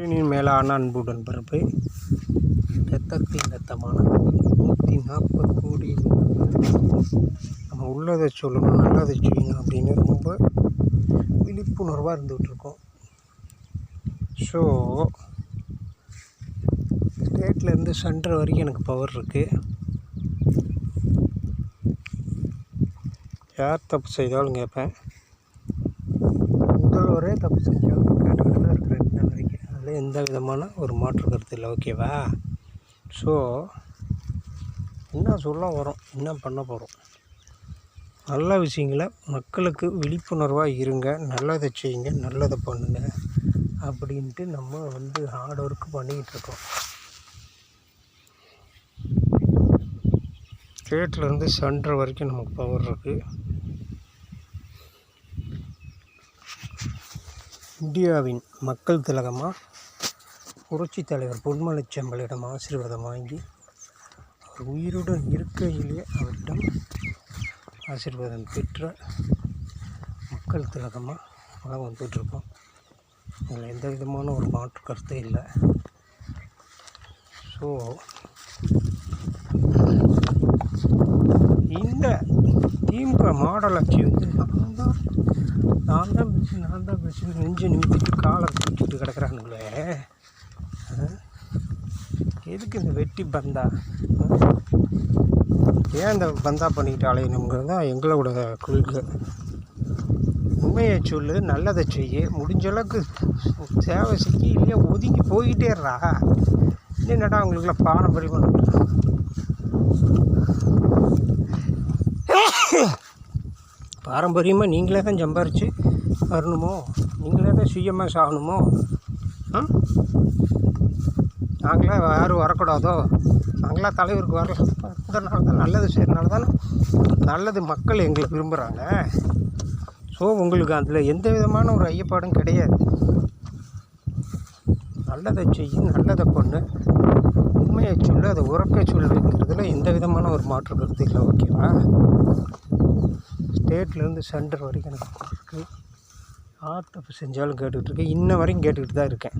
உயிரினின் மேலான அன்புடன் பிறப்பு இரத்தத்தின் இரத்தமான 140 கோடி நம்ம உள்ளதை சொல்லணும், நல்லதை செய்யணும் அப்படின்னு ரொம்ப விழிப்புணர்வாக இருந்துகிட்ருக்கோம். ஸோ ஸ்டேட்லேருந்து சென்ட்ரு வரைக்கும் எனக்கு பவர் இருக்குது. யார் தப்பு செய்தாலும் கேட்பேன், முதல்வரே தப்பு செஞ்சாலும் கேட்டுக்கிட்டு தான் இருக்கிறேன் இன்ன வரைக்கும். அதில் எந்த விதமான ஒரு மாற்று கருத்து இல்லை. ஓகேவா? ஸோ என்ன சொல்ல வரோம், என்ன பண்ண போகிறோம், நல்ல விஷயங்களை மக்களுக்கு விழிப்புணர்வாக இருங்க, நல்லதை செய்யுங்க, நல்லதை பண்ணுங்க அப்படின்ட்டு நம்ம ஹார்ட் ஒர்க்கு பண்ணிக்கிட்டு இருக்கோம். ஸ்டேட்லேருந்து சென்ட்ரு வரைக்கும் நமக்கு பவர் இருக்குது. இந்தியாவின் மக்கள் திலகமாக புரட்சி தலைவர் பொன்மனச்செம்மல் ஆசீர்வாதம் வாங்கி அவர் உயிருடன் இருக்கையிலே அவரிடம் ஆசீர்வாதம் பெற்ற மக்கள் திலகமாக வளம் வந்துட்டுருக்கோம். அதில் எந்த விதமான ஒரு மாற்று கருத்து இல்லை. ஸோ இந்த திமுக மாடல் ஆட்சி நான் தான் பேசி நெஞ்சு நிமித்திட்டு காலை தூக்கிட்டு கிடக்கிறானுங்களே. எதுக்கு இந்த வெட்டி பந்தா? ஏன் இந்த பந்தா பண்ணிக்கிட்டு அலையணுங்கிறது தான் எங்களோட கொள்கை. உண்மையை சொல்லு, நல்லதை செய்ய, முடிஞ்ச அளவுக்கு சேவை செய்ய, இல்லையா ஒதுங்கி போய்கிட்டேறா. என்னடா அவங்களுக்குலாம் பாரம்பரியம் பாரம்பரியமாக நீங்களே தான் சம்பாரித்து வரணுமோ, நீங்களே தான் சுயமாக சாகணுமோ? நாங்களே யாரும் வரக்கூடாதோ? நாங்களாம் தலைவருக்கு வரலாம். அதனால தான் நல்லது செய்கிறனால தானே நல்லது மக்கள் எங்களை விரும்புகிறாங்க. ஸோ உங்களுக்கு அதில் எந்த விதமான ஒரு ஐயப்பாடும் கிடையாது. நல்லதை செய்ய, நல்லதை பண்ணு, உண்மையை சொல்லு, அதை உறக்க சொல்லுங்கிறதுல எந்த விதமான ஒரு மாற்று கருத்து இல்லை. ஓகேவா? ஸ்டேட்லேருந்து சென்டர் வரைக்கும் எனக்கு இருக்குது. யார் தப்பு செஞ்சாலும் கேட்டுக்கிட்டு இருக்கேன், இன்ன வரைக்கும் கேட்டுக்கிட்டு தான் இருக்கேன்.